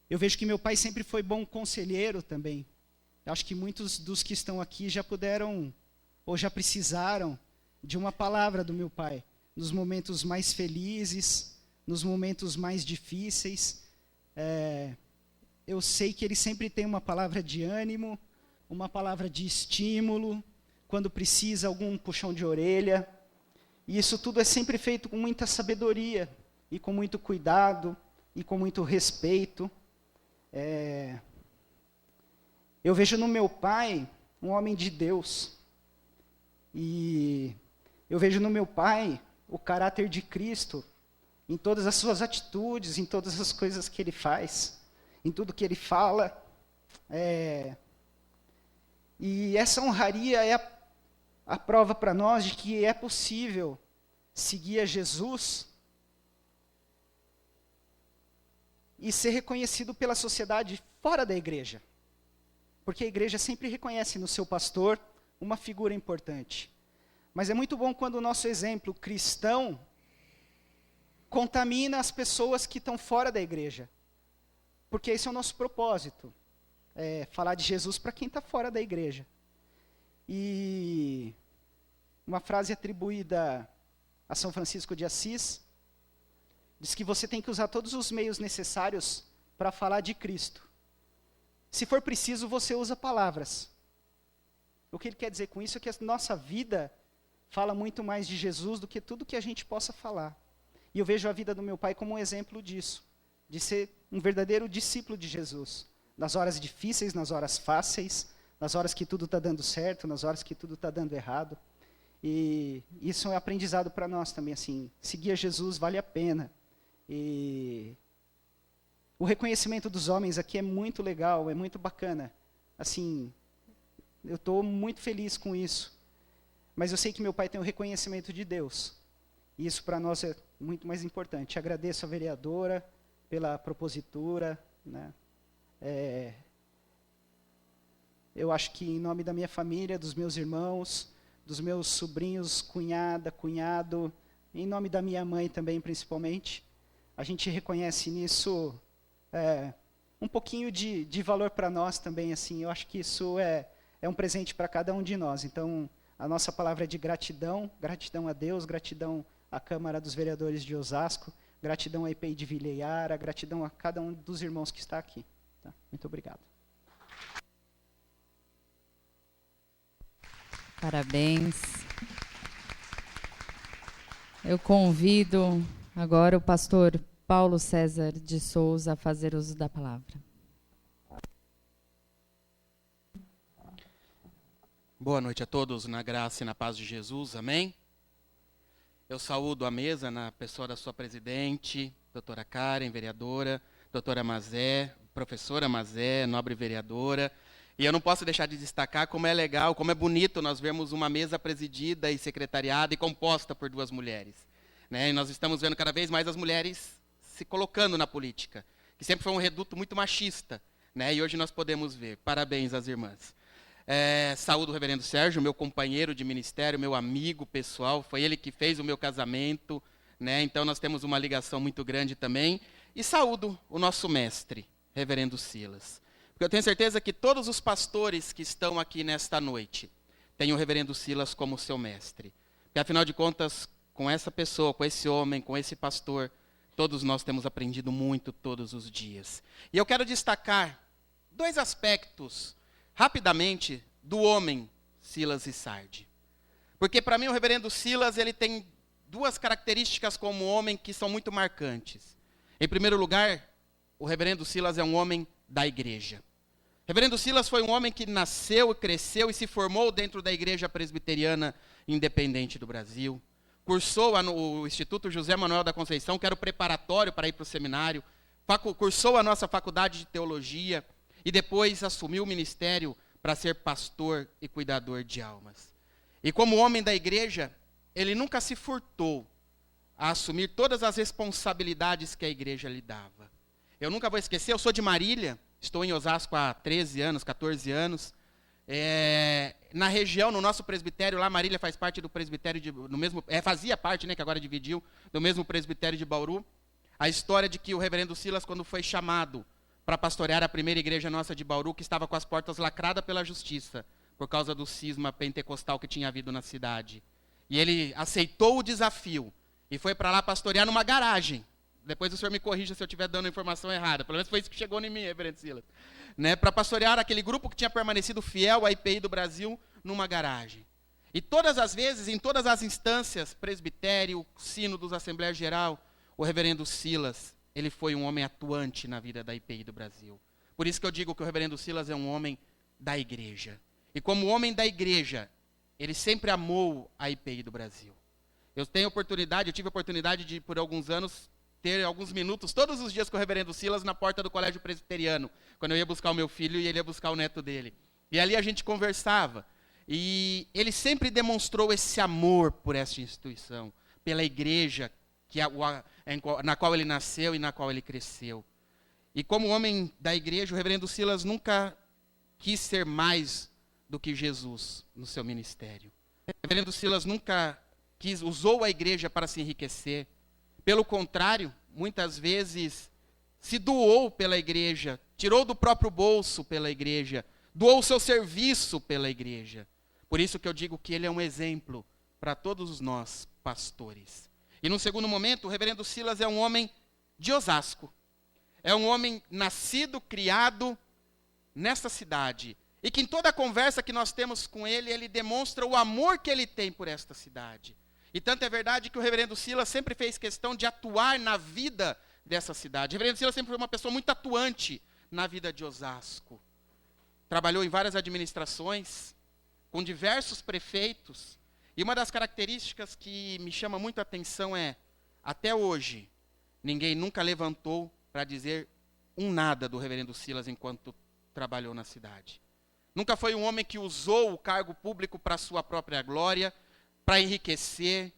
Eu vejo que meu pai sempre foi bom conselheiro também. Eu acho que muitos dos que estão aqui já puderam, ou já precisaram, de uma palavra do meu pai, nos momentos mais felizes, nos momentos mais difíceis. Eu sei que ele sempre tem uma palavra de ânimo, uma palavra de estímulo, quando precisa algum puxão de orelha. E isso tudo é sempre feito com muita sabedoria, e com muito cuidado, e com muito respeito. Eu vejo no meu pai um homem de Deus. E eu vejo no meu pai o caráter de Cristo em todas as suas atitudes, em todas as coisas que ele faz, em tudo que ele fala. E essa honraria é a prova para nós de que é possível seguir a Jesus e ser reconhecido pela sociedade fora da igreja. Porque a igreja sempre reconhece no seu pastor uma figura importante. Mas é muito bom quando o nosso exemplo cristão contamina as pessoas que estão fora da igreja. Porque esse é o nosso propósito. Falar de Jesus para quem está fora da igreja. E uma frase atribuída a São Francisco de Assis diz que você tem que usar todos os meios necessários para falar de Cristo. Se for preciso, você usa palavras. O que ele quer dizer com isso é que a nossa vida fala muito mais de Jesus do que tudo que a gente possa falar. E eu vejo a vida do meu pai como um exemplo disso, de ser um verdadeiro discípulo de Jesus. Nas horas difíceis, nas horas fáceis, nas horas que tudo está dando certo, nas horas que tudo está dando errado. E isso é aprendizado para nós também, assim, seguir a Jesus vale a pena. E o reconhecimento dos homens aqui é muito legal, é muito bacana. Assim, eu estou muito feliz com isso. Mas eu sei que meu pai tem o reconhecimento de Deus. E isso para nós é muito mais importante. Agradeço a vereadora pela propositura, né? Eu acho que em nome da minha família, dos meus irmãos, dos meus sobrinhos, cunhada, cunhado, em nome da minha mãe também, principalmente, a gente reconhece nisso um pouquinho de valor para nós também. Assim, eu acho que isso é um presente para cada um de nós. Então, a nossa palavra é de gratidão, gratidão a Deus, gratidão à Câmara dos Vereadores de Osasco, gratidão à IPI de Vilheiara, gratidão a cada um dos irmãos que está aqui. Tá? Muito obrigado.
Parabéns. Eu convido agora o pastor Paulo César de Souza a fazer uso da palavra.
Boa noite a todos, na graça e na paz de Jesus, amém? Eu saúdo a mesa na pessoa da sua presidente, doutora Karen, vereadora, doutora Mazé, professora Mazé, nobre vereadora. E eu não posso deixar de destacar como é legal, como é bonito nós vermos uma mesa presidida e secretariada e composta por duas mulheres. Né? E nós estamos vendo cada vez mais as mulheres se colocando na política, que sempre foi um reduto muito machista, né? E hoje nós podemos ver. Parabéns às irmãs. Saúdo o reverendo Sérgio, meu companheiro de ministério, meu amigo pessoal, foi ele que fez o meu casamento, né? Então nós temos uma ligação muito grande também. E saúdo o nosso mestre, reverendo Silas. Porque eu tenho certeza que todos os pastores que estão aqui nesta noite têm o reverendo Silas como seu mestre. Porque, afinal de contas, com essa pessoa, com esse homem, com esse pastor, todos nós temos aprendido muito todos os dias. E eu quero destacar 2 aspectos, rapidamente, do homem Silas Rissardi. Porque para mim o reverendo Silas, ele tem 2 características como homem que são muito marcantes. Em primeiro lugar, o reverendo Silas é um homem da igreja. O reverendo Silas foi um homem que nasceu, cresceu e se formou dentro da Igreja Presbiteriana Independente do Brasil. Cursou o Instituto José Manuel da Conceição, que era o preparatório para ir para o seminário. Cursou a nossa faculdade de teologia e depois assumiu o ministério para ser pastor e cuidador de almas. E como homem da igreja, ele nunca se furtou a assumir todas as responsabilidades que a igreja lhe dava. Eu nunca vou esquecer, eu sou de Marília, estou em Osasco há 13 anos, 14 anos. Na região, no nosso presbitério, lá Marília faz parte do presbitério, fazia parte, né, que agora dividiu, do mesmo presbitério de Bauru. A história de que o reverendo Silas, quando foi chamado para pastorear a primeira igreja nossa de Bauru, que estava com as portas lacradas pela justiça, por causa do cisma pentecostal que tinha havido na cidade. E ele aceitou o desafio e foi para lá pastorear numa garagem. Depois o senhor me corrija se eu estiver dando a informação errada. Pelo menos foi isso que chegou em mim, reverendo Silas. Né, para pastorear aquele grupo que tinha permanecido fiel à IPI do Brasil numa garagem. E todas as vezes, em todas as instâncias, presbitério, sínodos, Assembleia Geral, o reverendo Silas, ele foi um homem atuante na vida da IPI do Brasil. Por isso que eu digo que o reverendo Silas é um homem da igreja. E como homem da igreja, ele sempre amou a IPI do Brasil. Eu tive a oportunidade de, por alguns anos, ter alguns minutos, todos os dias com o reverendo Silas, na porta do colégio presbiteriano, quando eu ia buscar o meu filho e ele ia buscar o neto dele. E ali a gente conversava. E ele sempre demonstrou esse amor por essa instituição, pela igreja na qual ele nasceu e na qual ele cresceu. E como homem da igreja, o reverendo Silas nunca quis ser mais do que Jesus no seu ministério. O reverendo Silas nunca usou a igreja para se enriquecer. Pelo contrário, muitas vezes se doou pela igreja, tirou do próprio bolso pela igreja, doou o seu serviço pela igreja. Por isso que eu digo que ele é um exemplo para todos nós, pastores. E num segundo momento, o reverendo Silas é um homem de Osasco. É um homem nascido, criado nesta cidade. E que em toda a conversa que nós temos com ele, ele demonstra o amor que ele tem por esta cidade. E tanto é verdade que o reverendo Silas sempre fez questão de atuar na vida dessa cidade. O reverendo Silas sempre foi uma pessoa muito atuante na vida de Osasco. Trabalhou em várias administrações, com diversos prefeitos. E uma das características que me chama muito a atenção é, até hoje, ninguém nunca levantou para dizer um nada do reverendo Silas enquanto trabalhou na cidade. Nunca foi um homem que usou o cargo público para sua própria glória, para enriquecer.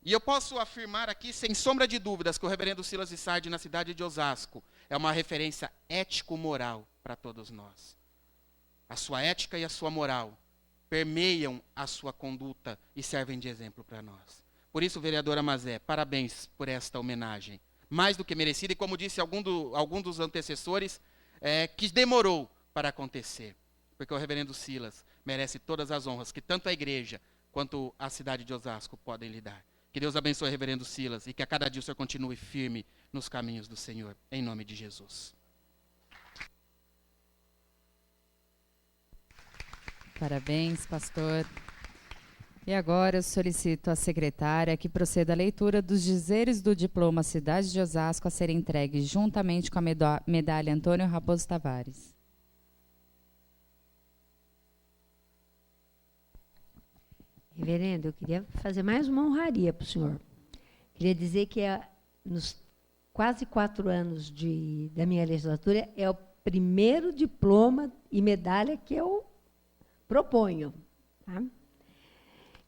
E eu posso afirmar aqui, sem sombra de dúvidas, que o reverendo Silas Rissardi, na cidade de Osasco, é uma referência ético-moral para todos nós. A sua ética e a sua moral permeiam a sua conduta e servem de exemplo para nós. Por isso, vereadora Mazé, parabéns por esta homenagem. Mais do que merecida, e como disse algum dos antecessores, que demorou para acontecer. Porque o reverendo Silas merece todas as honras que tanto a igreja quanto a cidade de Osasco podem lhe dar. Que Deus abençoe o reverendo Silas e que a cada dia o Senhor continue firme nos caminhos do Senhor. Em nome de Jesus.
Parabéns, pastor. E agora eu solicito à secretária que proceda à leitura dos dizeres do diploma Cidade de Osasco a ser entregue juntamente com a medalha Antônio Raposo Tavares.
Reverendo, eu queria fazer mais uma honraria para o senhor. Queria dizer que nos quase 4 anos da minha legislatura é o primeiro diploma e medalha que eu proponho. Tá?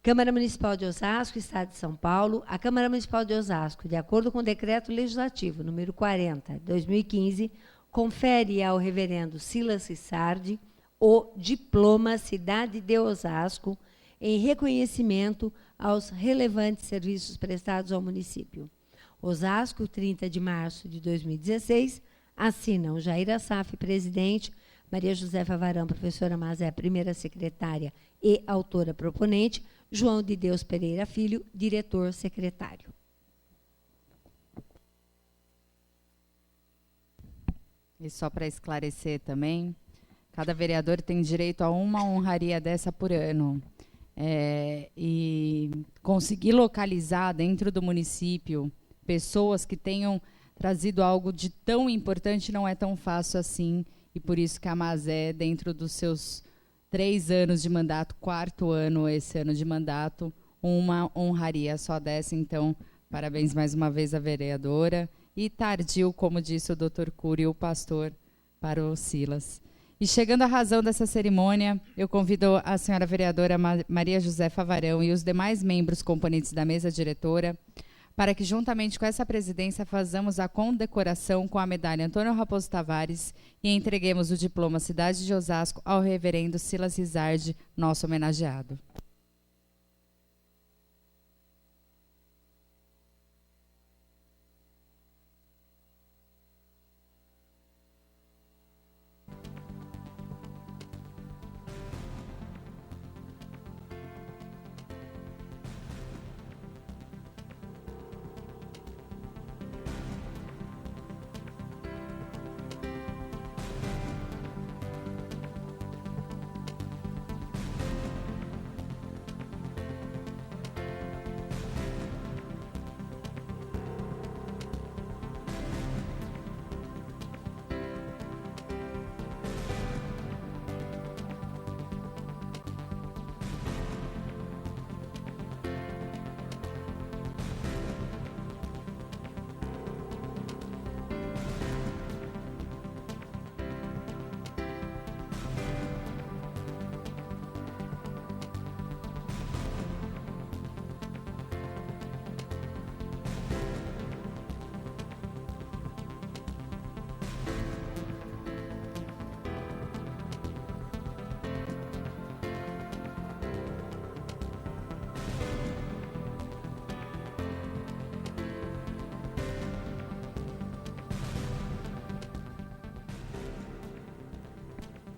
Câmara Municipal de Osasco, Estado de São Paulo. A Câmara Municipal de Osasco, de acordo com o Decreto Legislativo número 40, 2015, confere ao reverendo Silas Rissardi o diploma Cidade de Osasco, em reconhecimento aos relevantes serviços prestados ao município. Osasco, 30 de março de 2016, assinam Jair Assaf, presidente, Maria Josefa Varão, professora Mazé, primeira secretária e autora proponente, João de Deus Pereira Filho, diretor secretário.
E só para esclarecer também, cada vereador tem direito a uma honraria dessa por ano. E conseguir localizar dentro do município pessoas que tenham trazido algo de tão importante não é tão fácil assim. E por isso que a Mazé, dentro dos seus 3 anos de mandato, 4º ano esse ano de mandato, uma honraria só dessa. Então, parabéns mais uma vez à vereadora. E tardio, como disse o Dr. Cury e o pastor, para o Silas. E chegando à razão dessa cerimônia, eu convido a senhora vereadora Maria Josefa Varão e os demais membros componentes da mesa diretora para que, juntamente com essa presidência, façamos a condecoração com a medalha Antônio Raposo Tavares e entreguemos o diploma Cidade de Osasco ao reverendo Silas Rizardi, nosso homenageado.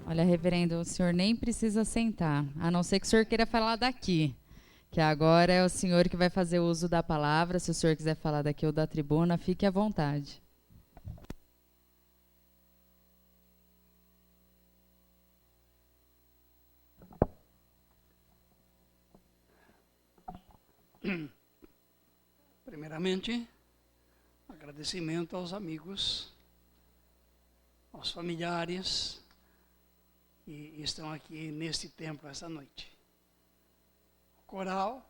Olha, reverendo, o senhor nem precisa sentar, a não ser que o senhor queira falar daqui, que agora é o senhor que vai fazer uso da palavra. Se o senhor quiser falar daqui ou da tribuna, fique à vontade.
Primeiramente, agradecimento aos amigos, aos familiares que estão aqui neste templo esta noite. O coral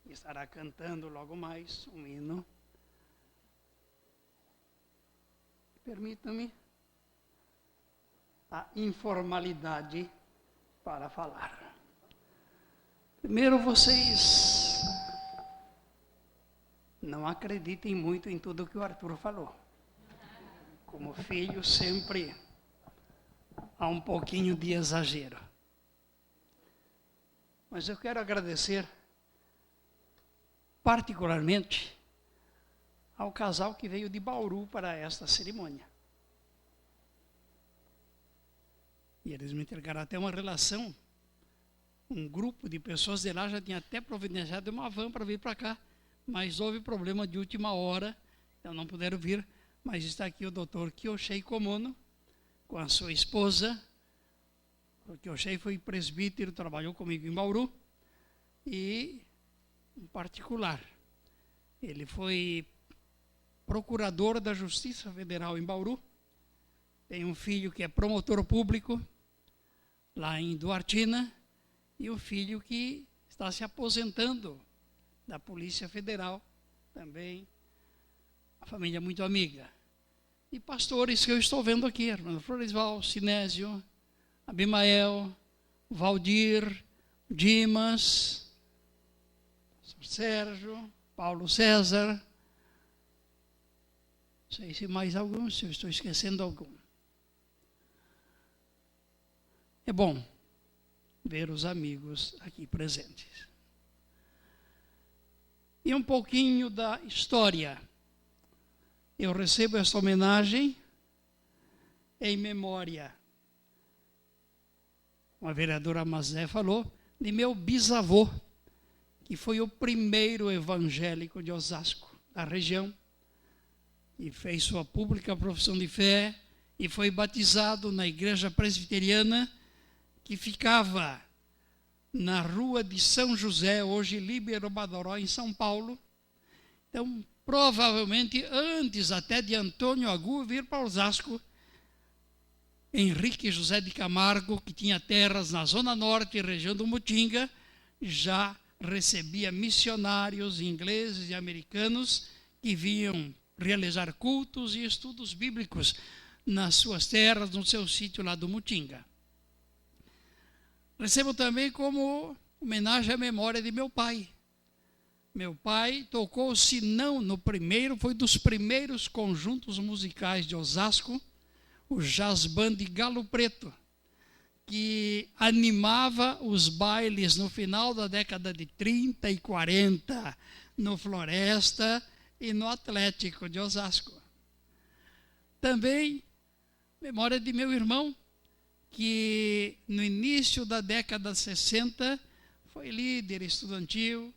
estará cantando logo mais um hino. Permita-me a informalidade para falar. Primeiro, vocês não acreditem muito em tudo que o Arthur falou. Como filho, sempre há um pouquinho de exagero. Mas eu quero agradecer particularmente ao casal que veio de Bauru para esta cerimônia. E eles me entregaram até uma relação. Um grupo de pessoas de lá já tinha até providenciado uma van para vir para cá, mas houve problema de última hora, então não puderam vir. Mas está aqui o doutor Kyoshei Komono, com a sua esposa. O Kyoshei foi presbítero, trabalhou comigo em Bauru, e em particular, ele foi procurador da Justiça Federal em Bauru, tem um filho que é promotor público, lá em Duartina, e um filho que está se aposentando da Polícia Federal, também, a família muito amiga. E pastores que eu estou vendo aqui, irmão Floresval, Sinésio, Abimael, Valdir, Dimas, Sérgio, Paulo César, não sei se mais algum, se eu estou esquecendo algum. É bom ver os amigos aqui presentes. E um pouquinho da história. Eu recebo esta homenagem em memória como a vereadora Mazé falou, de meu bisavô, que foi o primeiro evangélico de Osasco, da região, e fez sua pública profissão de fé e foi batizado na igreja presbiteriana que ficava na rua de São José, hoje Líbero Badoró, em São Paulo. Então, provavelmente, antes até de Antônio Agu vir para Osasco, Henrique José de Camargo, que tinha terras na Zona Norte, região do Mutinga, já recebia missionários ingleses e americanos que vinham realizar cultos e estudos bíblicos nas suas terras, no seu sítio lá do Mutinga. Recebo também como homenagem à memória de meu pai. Meu pai tocou, se não no primeiro, foi dos primeiros conjuntos musicais de Osasco, o Jazz Band Galo Preto, que animava os bailes no final da década de 30 e 40, no Floresta e no Atlético de Osasco. Também, memória de meu irmão, que no início da década de 60 foi líder estudantil,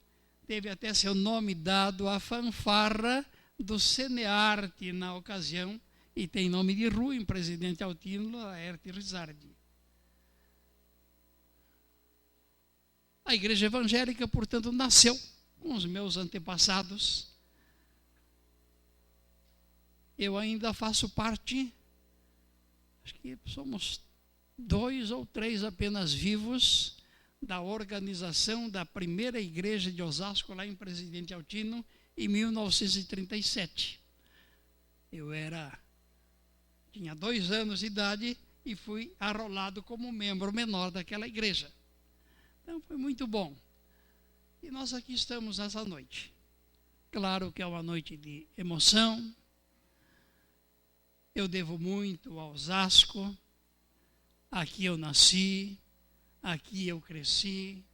teve até seu nome dado à fanfarra do Cenearte na ocasião, e tem nome de rua em Presidente Altino, Laerte Rizardi. A igreja evangélica, portanto, nasceu com os meus antepassados. Eu ainda faço parte, acho que somos 2 ou 3 apenas vivos, da organização da primeira igreja de Osasco, lá em Presidente Altino, em 1937. Eu tinha 2 anos de idade e fui arrolado como membro menor daquela igreja. Então foi muito bom. E nós aqui estamos nessa noite. Claro que é uma noite de emoção. Eu devo muito a Osasco. Aqui eu nasci, aqui eu cresci.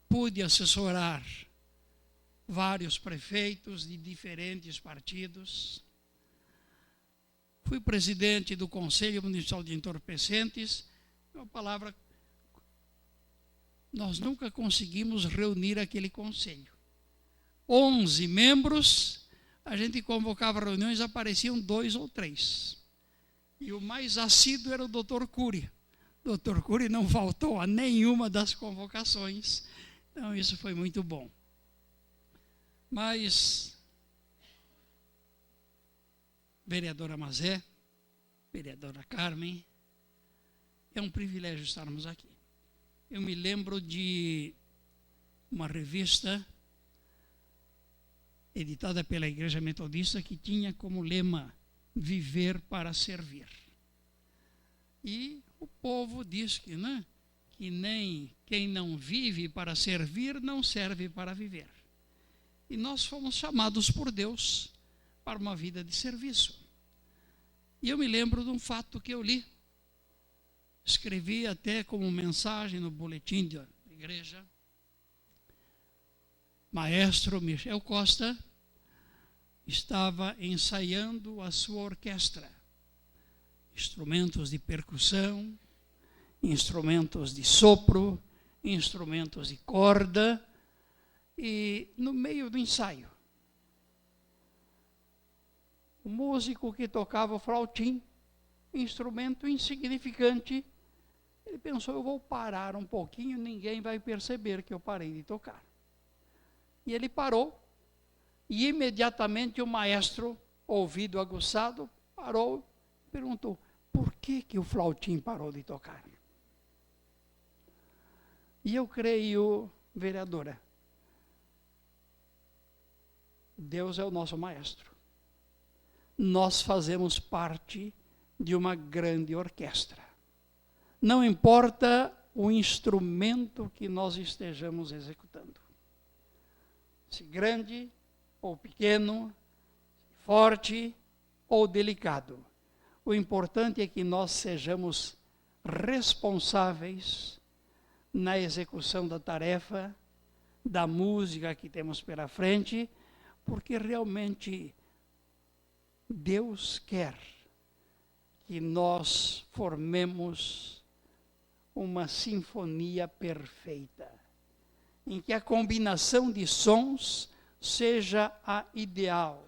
Pude assessorar vários prefeitos de diferentes partidos. Fui presidente do Conselho Municipal de Entorpecentes. Uma palavra, nós nunca conseguimos reunir aquele conselho. 11 membros, a gente convocava reuniões, apareciam 2 ou 3. E o mais assíduo era o Dr. Cury. O Dr. Cury não faltou a nenhuma das convocações. Então, isso foi muito bom. Mas, vereadora Mazé, vereadora Carmen, é um privilégio estarmos aqui. Eu me lembro de uma revista editada pela Igreja Metodista que tinha como lema viver para servir. E o povo diz que, né, que nem quem não vive para servir não serve para viver. E nós fomos chamados por Deus para uma vida de serviço. E eu me lembro de um fato que eu li. Escrevi até como mensagem no boletim da igreja. Maestro Michel Costa estava ensaiando a sua orquestra. Instrumentos de percussão, instrumentos de sopro, instrumentos de corda. E no meio do ensaio, o músico que tocava o flautim, instrumento insignificante, ele pensou, eu vou parar um pouquinho, ninguém vai perceber que eu parei de tocar. E ele parou, e imediatamente o maestro, ouvido aguçado, parou e perguntou, por que o flautim parou de tocar? E eu creio, vereadora, Deus é o nosso maestro. Nós fazemos parte de uma grande orquestra. Não importa o instrumento que nós estejamos executando. Se grande ou pequeno, forte ou delicado. O importante é que nós sejamos responsáveis na execução da tarefa, da música que temos pela frente, porque realmente Deus quer que nós formemos uma sinfonia perfeita, em que a combinação de sons seja a ideal,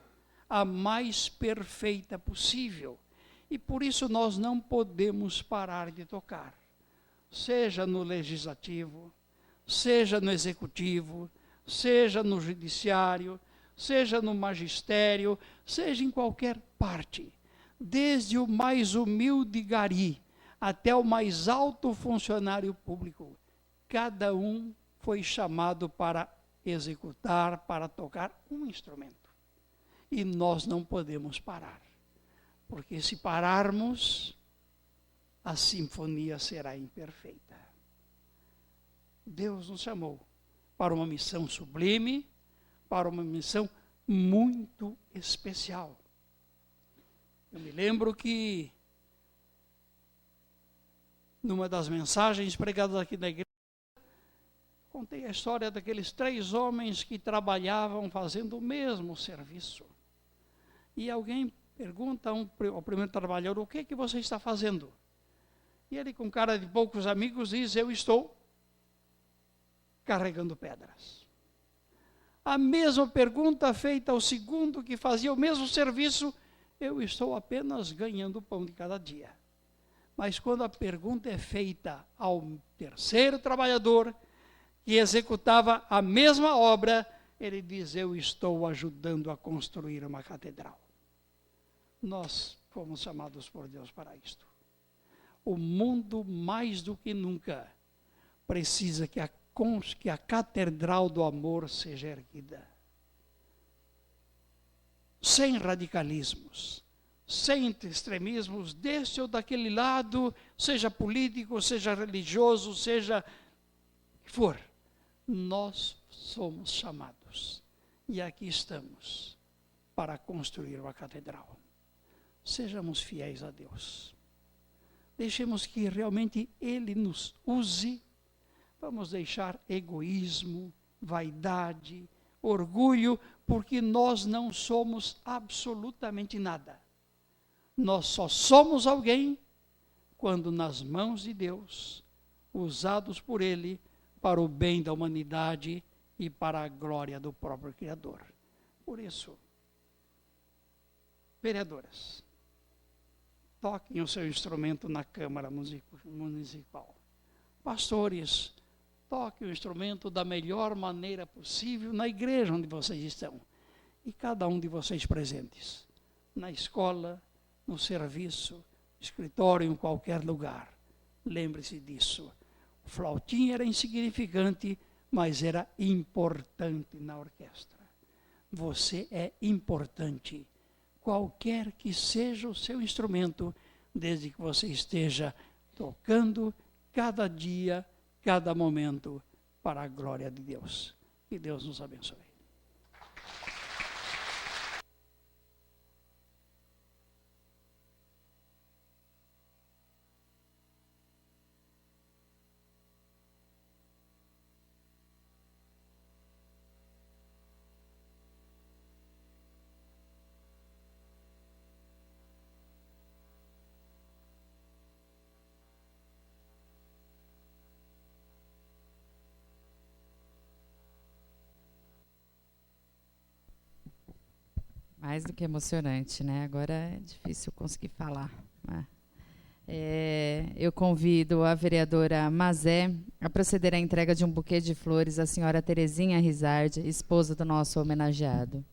a mais perfeita possível. E por isso nós não podemos parar de tocar, seja no legislativo, seja no executivo, seja no judiciário, seja no magistério, seja em qualquer parte, desde o mais humilde gari até o mais alto funcionário público, cada um foi chamado para executar, para tocar um instrumento. E nós não podemos parar, porque se pararmos, a sinfonia será imperfeita. Deus nos chamou para uma missão sublime, para uma missão muito especial. Eu me lembro que, numa das mensagens pregadas aqui na igreja, contei a história daqueles 3 homens que trabalhavam fazendo o mesmo serviço. E alguém pergunta ao primeiro trabalhador: o que é que você está fazendo? E ele, com cara de poucos amigos, diz: eu estou carregando pedras. A mesma pergunta feita ao segundo, que fazia o mesmo serviço: eu estou apenas ganhando o pão de cada dia. Mas quando a pergunta é feita ao terceiro trabalhador, que executava a mesma obra, ele diz: eu estou ajudando a construir uma catedral. Nós fomos chamados por Deus para isto. O mundo, mais do que nunca, precisa que a catedral do amor seja erguida. Sem radicalismos, sem extremismos, deste ou daquele lado, seja político, seja religioso, seja que for. Nós somos chamados, e aqui estamos, para construir uma catedral. Sejamos fiéis a Deus. Deixemos que realmente Ele nos use. Vamos deixar egoísmo, vaidade, orgulho, porque nós não somos absolutamente nada. Nós só somos alguém quando nas mãos de Deus, usados por Ele para o bem da humanidade e para a glória do próprio Criador. Por isso, vereadoras, toquem o seu instrumento na Câmara Municipal. Pastores, toquem o instrumento da melhor maneira possível na igreja onde vocês estão. E cada um de vocês presentes, na escola, no serviço, no escritório, em qualquer lugar. Lembre-se disso. O flautim era insignificante, mas era importante na orquestra. Você é importante, qualquer que seja o seu instrumento, desde que você esteja tocando cada dia, cada momento, para a glória de Deus. Que Deus nos abençoe.
Mais do que emocionante, né? Agora é difícil conseguir falar, né? Eu convido a vereadora Mazé a proceder à entrega de um buquê de flores à senhora Terezinha Rizardi, esposa do nosso homenageado.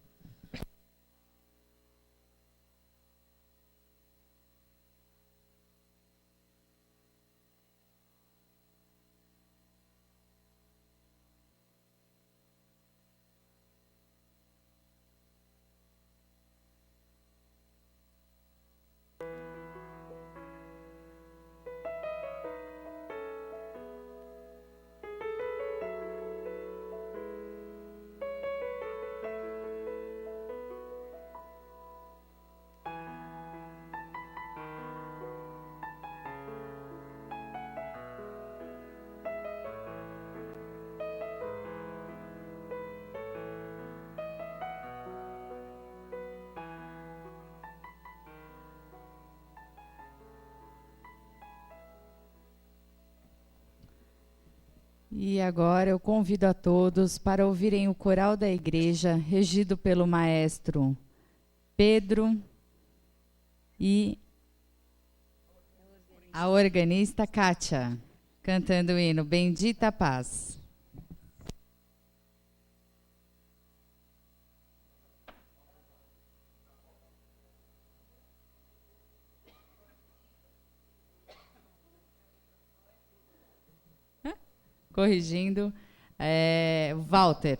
E agora eu convido a todos para ouvirem o coral da igreja, regido pelo maestro Pedro e a organista Kátia, cantando o hino Bendita Paz. Corrigindo, Walter.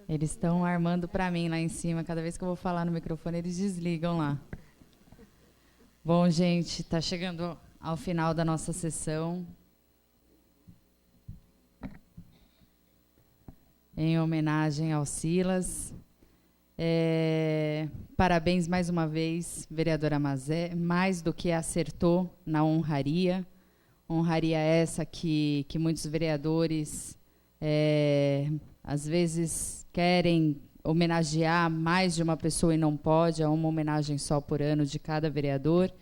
Eles estão armando para mim lá em cima. Cada vez que eu vou falar no microfone, eles desligam lá. Bom, gente, está chegando ao final da nossa sessão. Em homenagem ao Silas. Parabéns mais uma vez, vereadora Mazé. Mais do que acertou na honraria. Honraria essa que muitos vereadores, às vezes, querem homenagear mais de uma pessoa e não pode, é uma homenagem só por ano de cada vereador.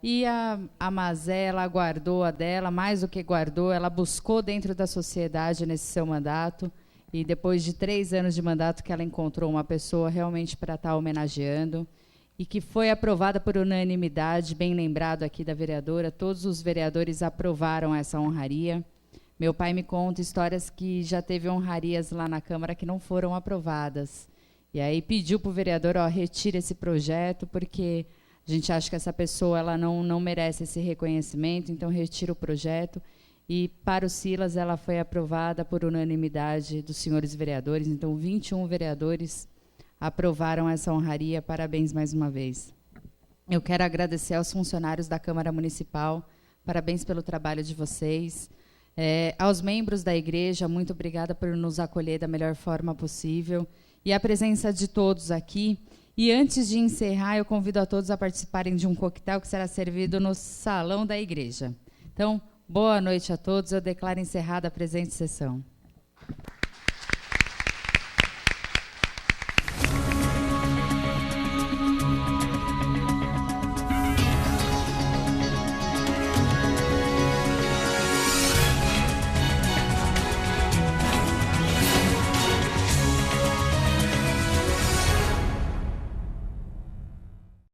E a Mazé, ela guardou a dela, mais do que guardou, ela buscou dentro da sociedade nesse seu mandato, e depois de 3 anos de mandato que ela encontrou uma pessoa realmente para estar homenageando, e que foi aprovada por unanimidade, bem lembrado aqui da vereadora, todos os vereadores aprovaram essa honraria. Meu pai me conta histórias que já teve honrarias lá na Câmara que não foram aprovadas. E aí pediu para o vereador, retire esse projeto, porque a gente acha que essa pessoa ela não merece esse reconhecimento, então retira o projeto. E para o Silas, ela foi aprovada por unanimidade dos senhores vereadores, então 21 vereadores aprovaram essa honraria. Parabéns mais uma vez. Eu quero agradecer aos funcionários da Câmara Municipal, parabéns pelo trabalho de vocês. Aos membros da igreja, muito obrigada por nos acolher da melhor forma possível. E a presença de todos aqui. E antes de encerrar, eu convido a todos a participarem de um coquetel que será servido no salão da igreja. Então, boa noite a todos. Eu declaro encerrada a presente sessão.